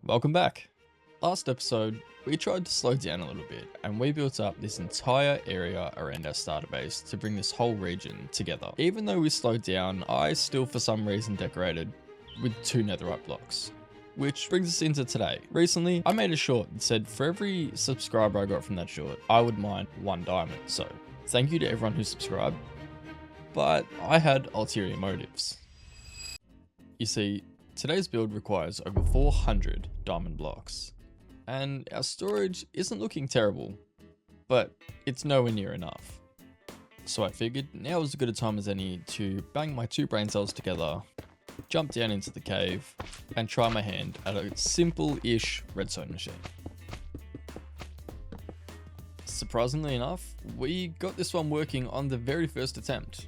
Welcome back. Last episode, we tried to slow down a little bit and we built up this entire area around our starter base to bring this whole region together. Even though we slowed down, I still for some reason decorated with 2 netherite blocks. Which brings us into today. Recently, I made a short that said for every subscriber I got from that short, I would mine 1 diamond. So thank you to everyone who subscribed, but I had ulterior motives. You see, today's build requires over 400 diamond blocks, and our storage isn't looking terrible, but it's nowhere near enough. So I figured now was as good a time as any to bang my 2 brain cells together, jump down into the cave, and try my hand at a simple-ish redstone machine. Surprisingly enough, we got this one working on the very first attempt.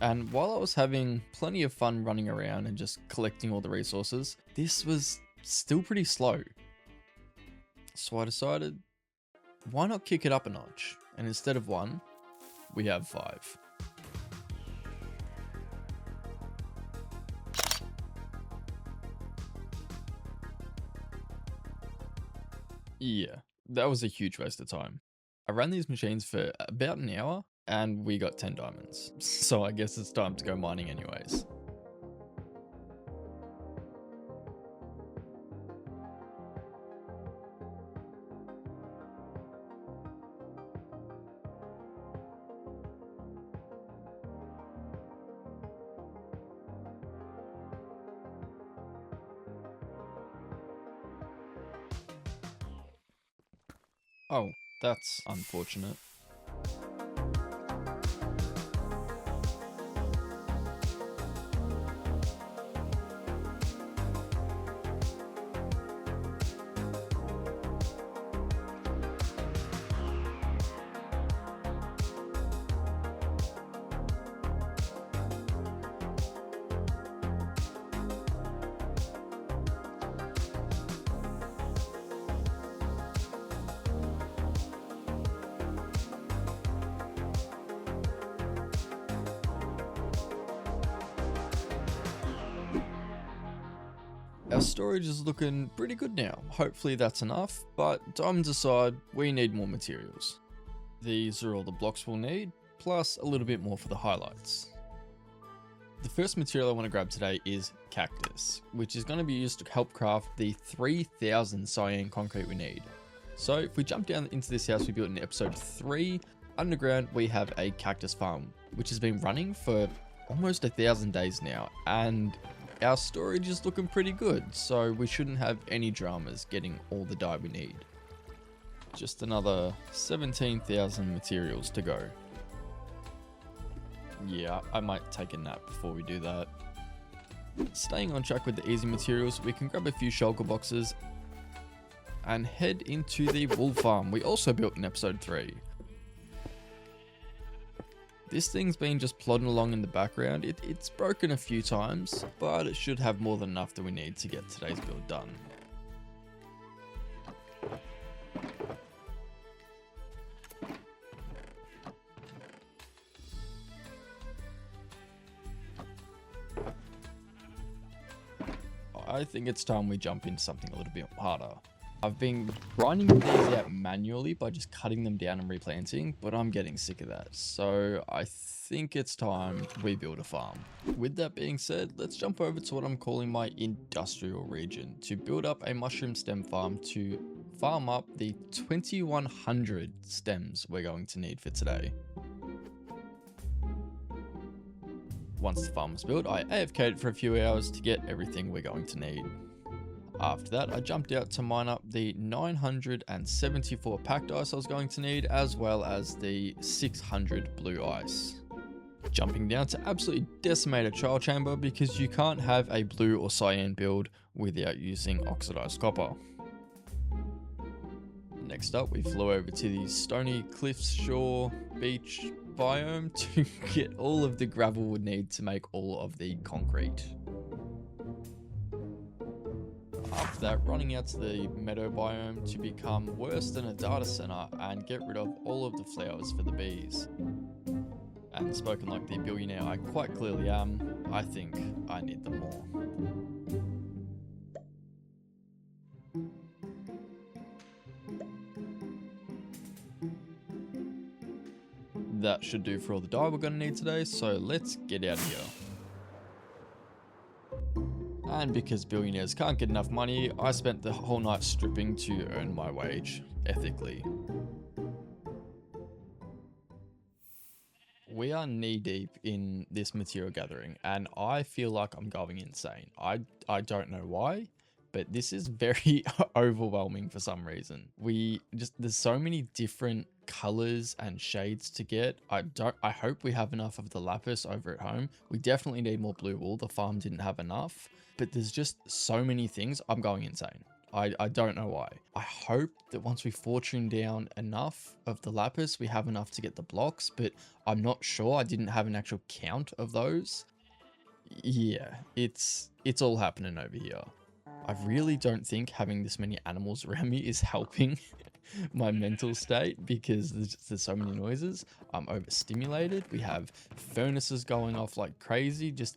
And while I was having plenty of fun running around and just collecting all the resources, this was still pretty slow. So I decided, why not kick it up a notch? And instead of 1, we have 5. Yeah, that was a huge waste of time. I ran these machines for about an hour and we got 10 diamonds. So I guess it's time to go mining anyways. Oh, that's unfortunate. Our storage is looking pretty good now. Hopefully that's enough, but diamonds aside, we need more materials. These are all the blocks we'll need, plus a little bit more for the highlights. The first material I want to grab today is cactus, which is going to be used to help craft the 3000 cyan concrete we need. So if we jump down into this house we built in episode 3, underground we have a cactus farm, which has been running for almost 1,000 days now, and our storage is looking pretty good, so we shouldn't have any dramas getting all the dye we need. Just another 17,000 materials to go. Yeah, I might take a nap before we do that. Staying on track with the easy materials, we can grab a few shulker boxes and head into the wool farm we also built in episode 3. This thing's been just plodding along in the background. It's broken a few times, but it should have more than enough that we need to get today's build done. I think it's time we jump into something a little bit harder. I've been grinding these out manually by just cutting them down and replanting, but I'm getting sick of that. So I think it's time we build a farm. With that being said, let's jump over to what I'm calling my industrial region to build up a mushroom stem farm to farm up the 2100 stems we're going to need for today. Once the farm was built, I AFK'd for a few hours to get everything we're going to need. After that, I jumped out to mine up the 974 packed ice I was going to need, as well as the 600 blue ice. Jumping down to absolutely decimate a trial chamber because you can't have a blue or cyan build without using oxidized copper. Next up, we flew over to the Stony Cliffs Shore Beach biome to get all of the gravel we need to make all of the concrete. After that, running out to the meadow biome to become worse than a data center and get rid of all of the flowers for the bees. And spoken like the billionaire I quite clearly am, I think I need them more. that should do for all the dye we're going to need today, so let's get out of here. And because billionaires can't get enough money, I spent the whole night stripping to earn my wage, ethically. We are knee deep in this material gathering, and I feel like I'm going insane. I don't know why, but this is very overwhelming for some reason. There's so many different colors and shades to get. I hope we have enough of the lapis over at home. We definitely need more blue wool. The farm didn't have enough, but there's just so many things. I'm going insane. I don't know why. I hope that once we fortune down enough of the lapis, we have enough to get the blocks, but I'm not sure. I didn't have an actual count of those. Yeah, it's all happening over here. I really don't think having this many animals around me is helping my mental state, because there's so many noises. I'm overstimulated. We have furnaces going off like crazy. There's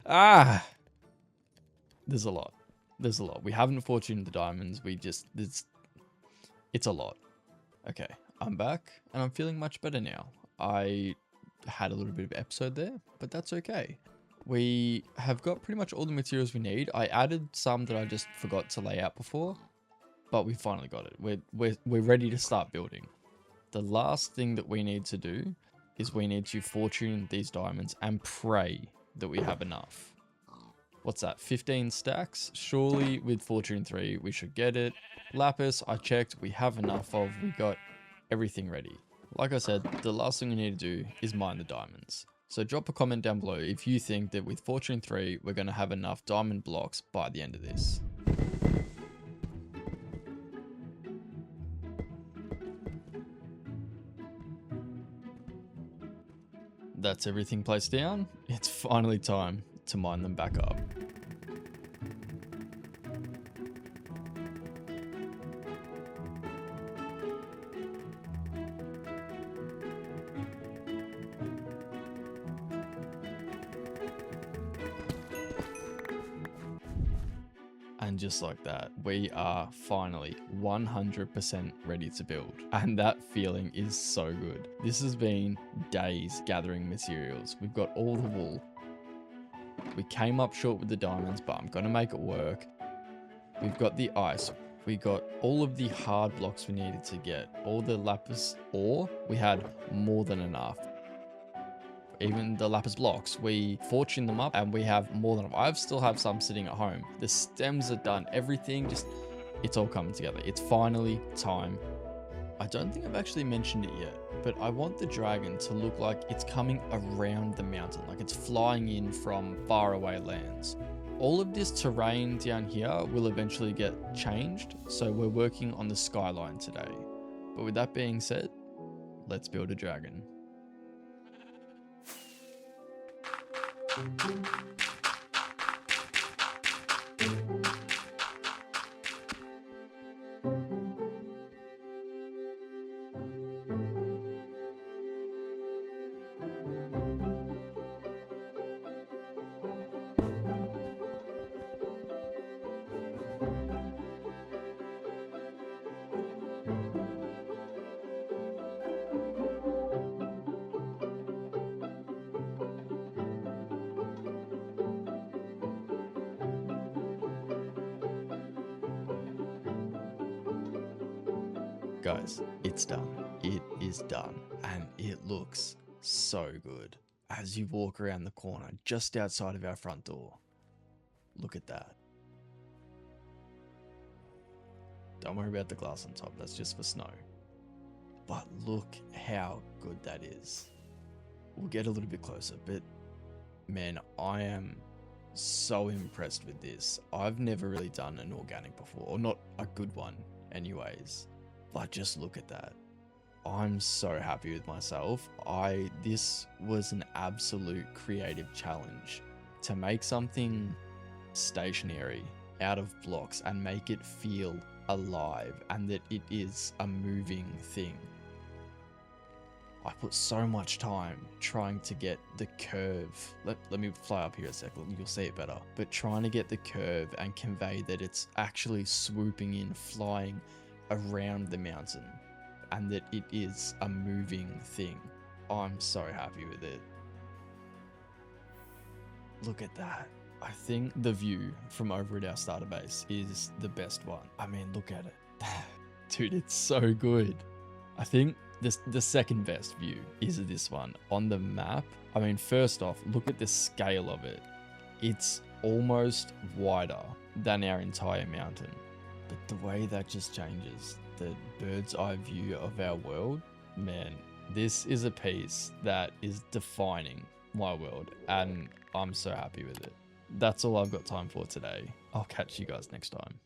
a lot. There's a lot. We haven't fortuned the diamonds. It's a lot. Okay, I'm back and I'm feeling much better now. I had a little bit of episode there, but that's okay. We have got pretty much all the materials we need. I added some that I just forgot to lay out before, but we finally got it. We're ready to start building. The last thing that we need to do is we need to fortune these diamonds and pray that we have enough. What's that? 15 stacks? Surely with Fortune 3, we should get it. Lapis, I checked, we have enough of. We got everything ready. Like I said, the last thing we need to do is mine the diamonds. So drop a comment down below if you think that with Fortune 3, we're going to have enough diamond blocks by the end of this. That's everything placed down. It's finally time to mine them back up. And just like that, we are finally 100% ready to build. And that feeling is so good. This has been days gathering materials. We've got all the wool. We came up short with the diamonds, but I'm going to make it work. We've got the ice. We got all of the hard blocks we needed to get. All the lapis ore, we had more than enough. Even the lapis blocks, we fortune them up and we have more than enough. I still have some sitting at home. The stems are done. Everything it's all coming together. It's finally time. I don't think I've actually mentioned it yet, but I want the dragon to look like it's coming around the mountain, like it's flying in from faraway lands. All of this terrain down here will eventually get changed, so we're working on the skyline today. But with that being said, let's build a dragon. Guys, it's done. It is done. And it looks so good. As you walk around the corner just outside of our front door. Look at that. Don't worry about the glass on top. That's just for snow. But look how good that is. We'll get a little bit closer, but man, I am so impressed with this. I've never really done an organic before, or not a good one anyways. But just look at that. I'm so happy with myself. This was an absolute creative challenge to make something stationary out of blocks and make it feel alive and that it is a moving thing. I put so much time trying to get the curve. Let me fly up here a second, you'll see it better. But trying to get the curve and convey that it's actually swooping in, flying around the mountain, and that it is a moving thing. I'm so happy with it. Look at that. I think the view from over at our starter base is the best one. I mean, look at it. Dude, it's so good. I think the second best view is this one on the map. I mean, first off, look at the scale of it. It's almost wider than our entire mountain. But the way that just changes the bird's eye view of our world, man, this is a piece that is defining my world, and I'm so happy with it. That's all I've got time for today. I'll catch you guys next time.